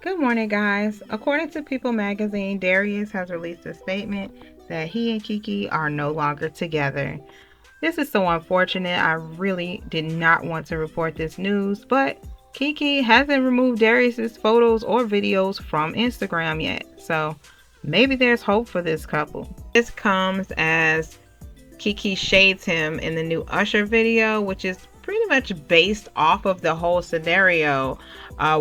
Good morning, guys. According to People magazine, Darius has released a statement that he and Keke are no longer together. This is so unfortunate. I really did not want to report this news, but Keke hasn't removed Darius's photos or videos from Instagram yet. So maybe there's hope for this couple. This comes as Keke shades him in the new Usher video, which is pretty much based off of the whole scenario,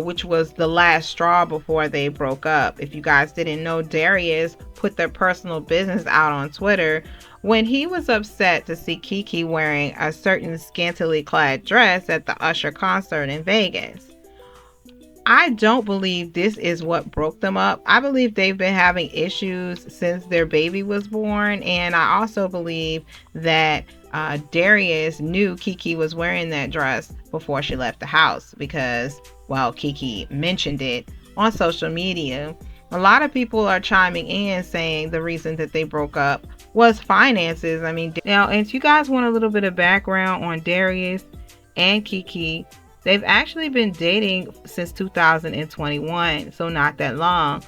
which was the last straw before they broke up. If you guys didn't know, Darius put their personal business out on Twitter when he was upset to see Keke wearing a certain scantily clad dress at the Usher concert in Vegas. I don't believe this is what broke them up. I believe they've been having issues since their baby was born. And I also believe that Darius knew Keke was wearing that dress before she left the house because, well, Keke mentioned it on social media. A lot of people are chiming in saying the reason that they broke up was finances. I mean, now, if you guys want a little bit of background on Darius and Keke, they've actually been dating since 2021, so not that long.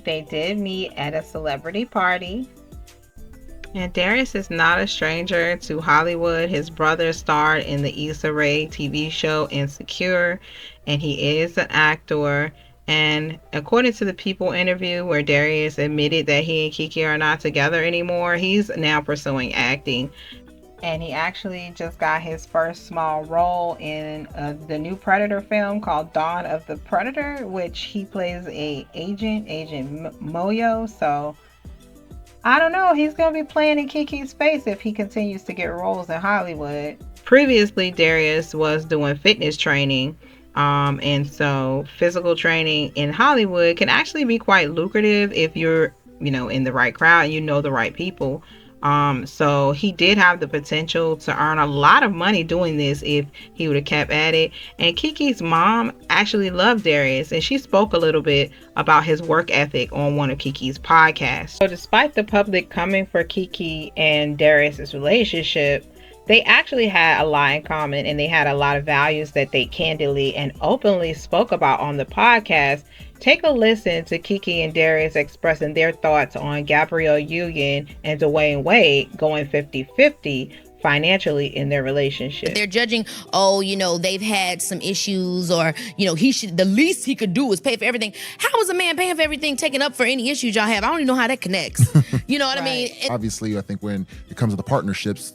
They did meet at a celebrity party. And Darius is not a stranger to Hollywood. His brother starred in the Issa Rae TV show Insecure, and he is an actor. And according to the People interview where Darius admitted that he and Keke are not together anymore, he's now pursuing acting. And he actually just got his first small role in the new Predator film called Dawn of the Predator, which he plays Agent Moyo. So I don't know. He's going to be playing in Keke's face if he continues to get roles in Hollywood. Previously, Darius was doing fitness training. And so physical training in Hollywood can actually be quite lucrative if you're, in the right crowd and you know the right people. So he did have the potential to earn a lot of money doing this if he would have kept at it. And Keke's mom actually loved Darius, and she spoke a little bit about his work ethic on one of Keke's podcasts. So despite the public coming for Keke and Darius's relationship, they actually had a lot in common, and they had a lot of values that they candidly and openly spoke about on the podcast. Take a listen to Keke and Darius expressing their thoughts on Gabrielle Union and Dwayne Wade going 50-50 financially in their relationship. They're judging, they've had some issues, or, the least he could do is pay for everything. How is a man paying for everything, taking up for any issues y'all have? I don't even know how that connects. You know what I mean? Obviously, I think when it comes to the partnerships,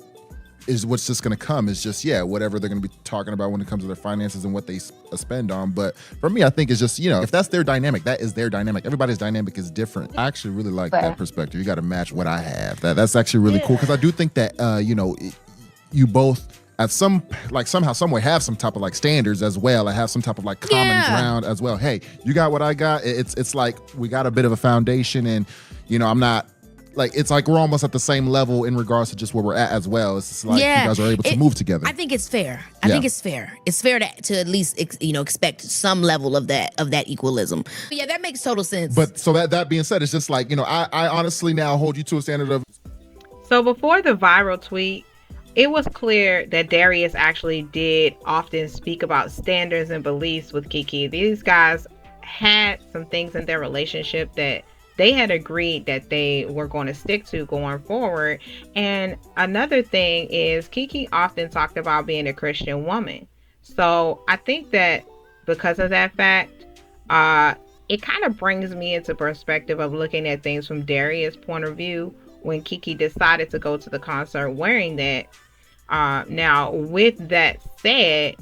is what's just going to come is just, whatever they're going to be talking about when it comes to their finances and what they spend on. But for me, I think it's just, if that's their dynamic, that is their dynamic. Everybody's dynamic is different. I actually really like that perspective. You got to match what I have. That's actually really cool, because I do think that, you both at somehow, some way have some type of standards as well. I have some type of common ground as well. Hey, you got what I got. It's like we got a bit of a foundation, and, I'm not, it's like we're almost at the same level in regards to just where we're at as well. It's like you guys are able to move together. I think it's fair. I think it's fair. It's fair to at least expect some level of that equalism. Yeah, that makes total sense. But so that being said, it's just I honestly now hold you to a standard of. So before the viral tweet, it was clear that Darius actually did often speak about standards and beliefs with Keke. These guys had some things in their relationship that they had agreed that they were going to stick to going forward. And another thing is Keke often talked about being a Christian woman. So I think that because of that fact, it kind of brings me into perspective of looking at things from Darius' point of view when Keke decided to go to the concert wearing that. Now, with that said,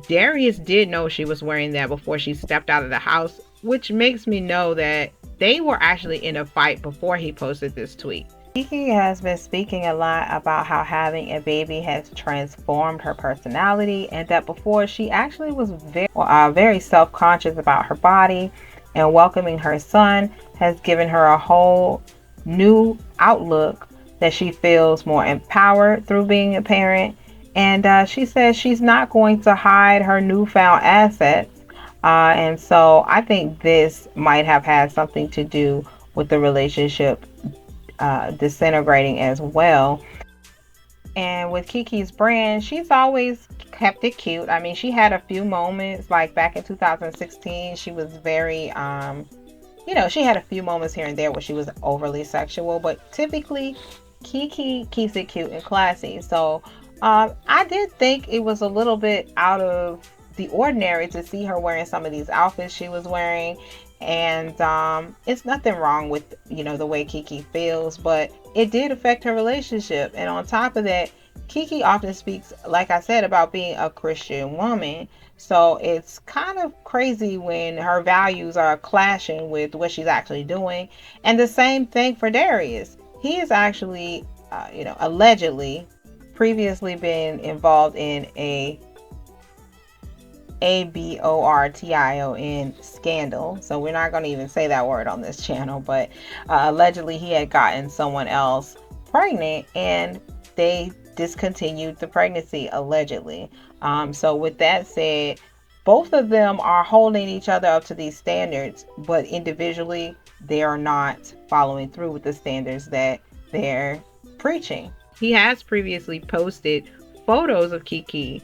Darius did know she was wearing that before she stepped out of the house, which makes me know that they were actually in a fight before he posted this tweet. Keke has been speaking a lot about how having a baby has transformed her personality, and that before she actually was very self-conscious about her body, and welcoming her son has given her a whole new outlook, that she feels more empowered through being a parent. And she says she's not going to hide her newfound assets. And so I think this might have had something to do with the relationship disintegrating as well. And with Kiki's brand, she's always kept it cute. I mean, she had a few moments, like back in 2016, she was very, she had a few moments here and there where she was overly sexual, but typically Keke keeps it cute and classy. So I did think it was a little bit out of the ordinary to see her wearing some of these outfits she was wearing. And it's nothing wrong with, the way Keke feels, but it did affect her relationship. And on top of that, Keke often speaks, like I said, about being a Christian woman. So it's kind of crazy when her values are clashing with what she's actually doing. And the same thing for Darius. He has actually, allegedly previously been involved in abortion scandal. So we're not going to even say that word on this channel, but allegedly he had gotten someone else pregnant and they discontinued the pregnancy, allegedly. So with that said, both of them are holding each other up to these standards, but individually they are not following through with the standards that they're preaching. He has previously posted photos of Keke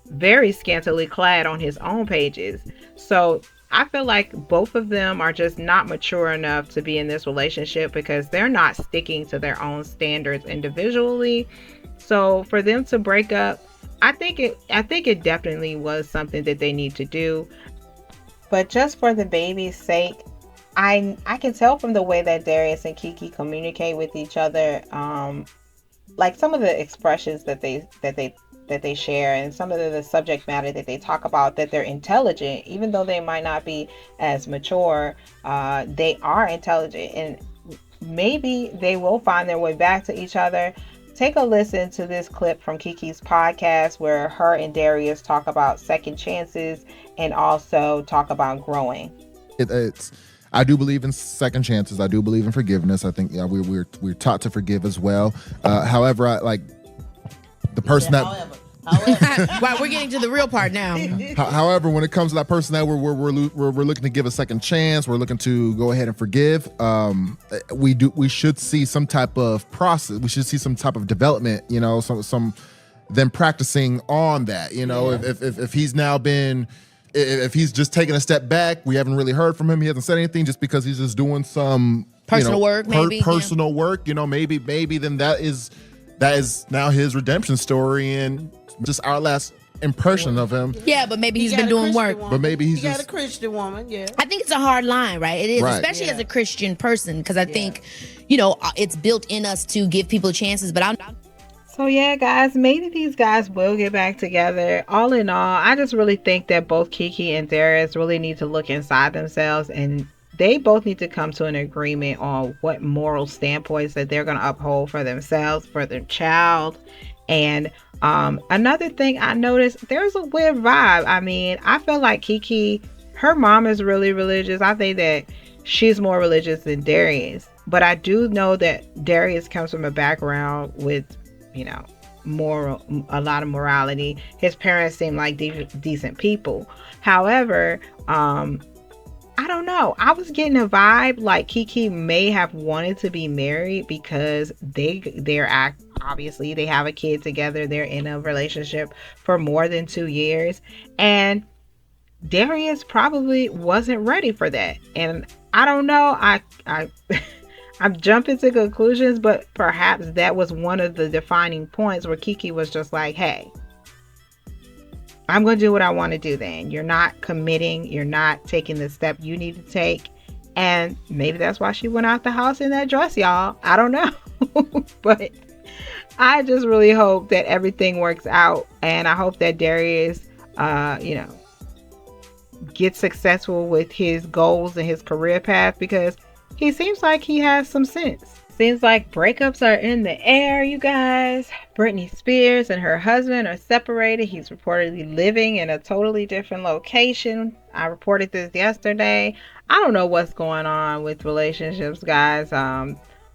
very scantily clad on his own pages. So I feel like both of them are just not mature enough to be in this relationship because they're not sticking to their own standards individually. So for them to break up, I think it definitely was something that they need to do. But just for the baby's sake, I can tell from the way that Darius and Keke communicate with each other, like some of the expressions that they share and some of the subject matter that they talk about, that they're intelligent, even though they might not be as mature. They are intelligent, and maybe they will find their way back to each other. Take a listen to this clip from Keke's podcast where her and Darius talk about second chances and also talk about growing. I do believe in second chances. I do believe in forgiveness. I think we're taught to forgive as well. However, I like the person that. Right, we're getting to the real part now. However, when it comes to that person that we're looking to give a second chance, we're looking to go ahead and forgive. We should see some type of process. We should see some type of development. Some them practicing on that. If he's now been. If he's just taking a step back, we haven't really heard from him. He hasn't said anything just because he's just doing some personal work, maybe personal work. Maybe then that is now his redemption story and just our last impression of him. Yeah, but maybe he's been doing work. But maybe he got a Christian woman. Yeah, I think it's a hard line, right? It is, right. Especially as a Christian person, because I think it's built in us to give people chances. But So yeah, guys, maybe these guys will get back together. All in all, I just really think that both Keke and Darius really need to look inside themselves, and they both need to come to an agreement on what moral standpoints that they're going to uphold for themselves, for their child. And another thing I noticed, there's a weird vibe. I mean, I feel like Keke, her mom is really religious. I think that she's more religious than Darius. But I do know that Darius comes from a background with a lot of morality. His parents seem like decent people. However, I don't know. I was getting a vibe like Keke may have wanted to be married because obviously they have a kid together. They're in a relationship for more than 2 years, and Darius probably wasn't ready for that. And I don't know. I'm jumping to conclusions, but perhaps that was one of the defining points where Keke was just like, hey, I'm going to do what I want to do then. You're not committing. You're not taking the step you need to take. And maybe that's why she went out the house in that dress, y'all. I don't know. But I just really hope that everything works out. And I hope that Darius, gets successful with his goals and his career path, because he seems like he has some sense. Seems like breakups are in the air, you guys. Britney Spears and her husband are separated. He's reportedly living in a totally different location. I reported this yesterday. I don't know what's going on with relationships, guys.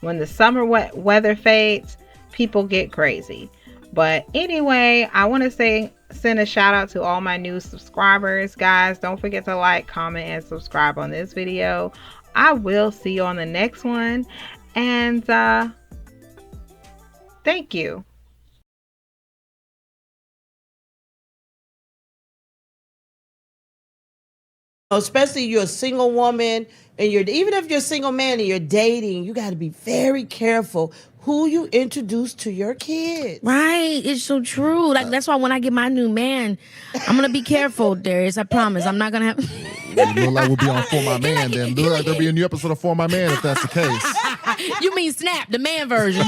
When the summer weather fades, people get crazy. But anyway, I want to send a shout out to all my new subscribers, guys. Don't forget to like, comment, and subscribe on this video. I will see you on the next one. And thank you. Especially you're a single woman and even if you're a single man and you're dating, you got to be very careful who you introduce to your kids. Right. It's so true. Like, that's why when I get my new man, I'm going to be careful, Darius. I promise. I'm not going to have... It look like we'll be on For My Man then. Look like there'll be a new episode of For My Man if that's the case. You mean Snap, the man version.